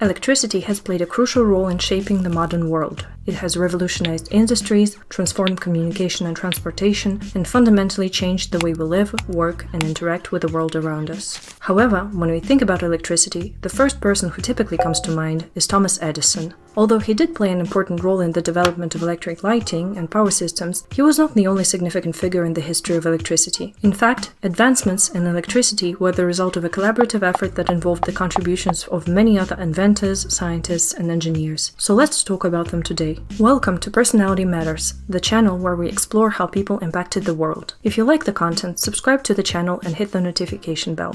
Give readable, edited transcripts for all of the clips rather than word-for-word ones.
Electricity has played a crucial role in shaping the modern world. It has revolutionized industries, transformed communication and transportation, and fundamentally changed the way we live, work, and interact with the world around us. However, when we think about electricity, the first person who typically comes to mind is Thomas Edison. Although he did play an important role in the development of electric lighting and power systems, he was not the only significant figure in the history of electricity. In fact, advancements in electricity were the result of a collaborative effort that involved the contributions of many other inventors, scientists, and engineers. So let's talk about them today. Welcome to Personality Matters, the channel where we explore how people impacted the world. If you like the content, subscribe to the channel and hit the notification bell.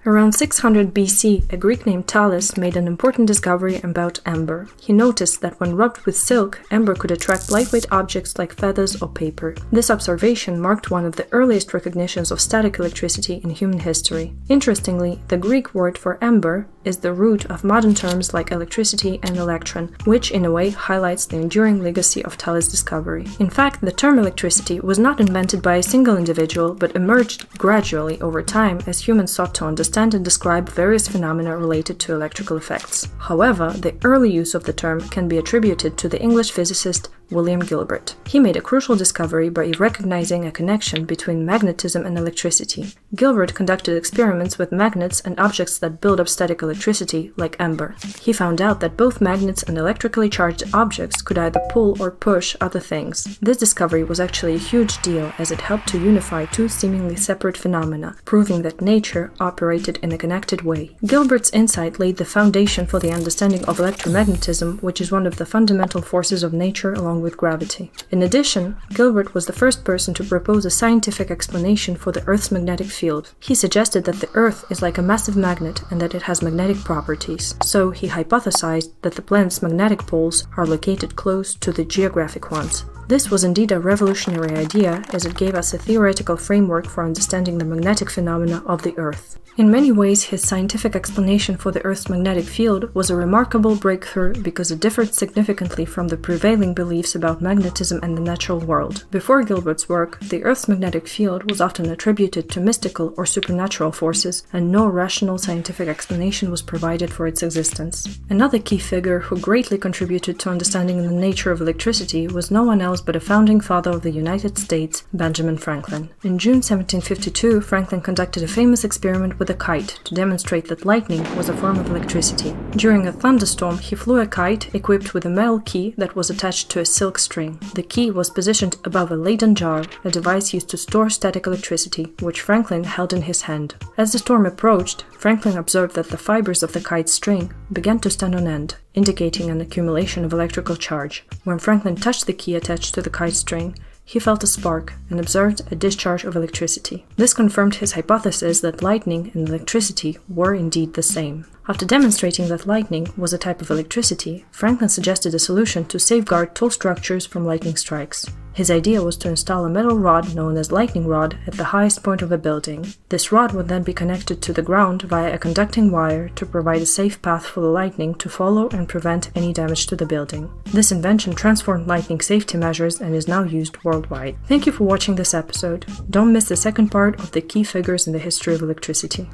Around 600 BC, a Greek named Thales made an important discovery about amber. He noticed that when rubbed with silk, amber could attract lightweight objects like feathers or paper. This observation marked one of the earliest recognitions of static electricity in human history. Interestingly, the Greek word for amber is the root of modern terms like electricity and electron, which in a way highlights the enduring legacy of Thales' discovery. In fact, the term electricity was not invented by a single individual, but emerged gradually over time as humans sought to understand and describe various phenomena related to electrical effects. However, the early use of the term can be attributed to the English physicist William Gilbert. He made a crucial discovery by recognizing a connection between magnetism and electricity. Gilbert conducted experiments with magnets and objects that build up static electricity, like amber. He found out that both magnets and electrically charged objects could either pull or push other things. This discovery was actually a huge deal as it helped to unify two seemingly separate phenomena, proving that nature operated in a connected way. Gilbert's insight laid the foundation for the understanding of electromagnetism, which is one of the fundamental forces of nature along with gravity. In addition, Gilbert was the first person to propose a scientific explanation for the Earth's magnetic field. He suggested that the Earth is like a massive magnet and that it has magnetic properties. So he hypothesized that the planet's magnetic poles are located close to the geographic ones. This was indeed a revolutionary idea, as it gave us a theoretical framework for understanding the magnetic phenomena of the Earth. In many ways, his scientific explanation for the Earth's magnetic field was a remarkable breakthrough because it differed significantly from the prevailing beliefs about magnetism and the natural world. Before Gilbert's work, the Earth's magnetic field was often attributed to mystical or supernatural forces, and no rational scientific explanation was provided for its existence. Another key figure who greatly contributed to understanding the nature of electricity was no one else but a founding father of the United States, Benjamin Franklin. In June 1752, Franklin conducted a famous experiment with a kite to demonstrate that lightning was a form of electricity. During a thunderstorm, he flew a kite equipped with a metal key that was attached to a silk string. The key was positioned above a Leyden jar, a device used to store static electricity, which Franklin held in his hand. As the storm approached, Franklin observed that the fibers of the kite's string began to stand on end, indicating an accumulation of electrical charge. When Franklin touched the key attached to the kite string, he felt a spark and observed a discharge of electricity. This confirmed his hypothesis that lightning and electricity were indeed the same. After demonstrating that lightning was a type of electricity, Franklin suggested a solution to safeguard tall structures from lightning strikes. His idea was to install a metal rod known as lightning rod at the highest point of a building. This rod would then be connected to the ground via a conducting wire to provide a safe path for the lightning to follow and prevent any damage to the building. This invention transformed lightning safety measures and is now used worldwide. Thank you for watching this episode. Don't miss the second part of the key figures in the history of electricity.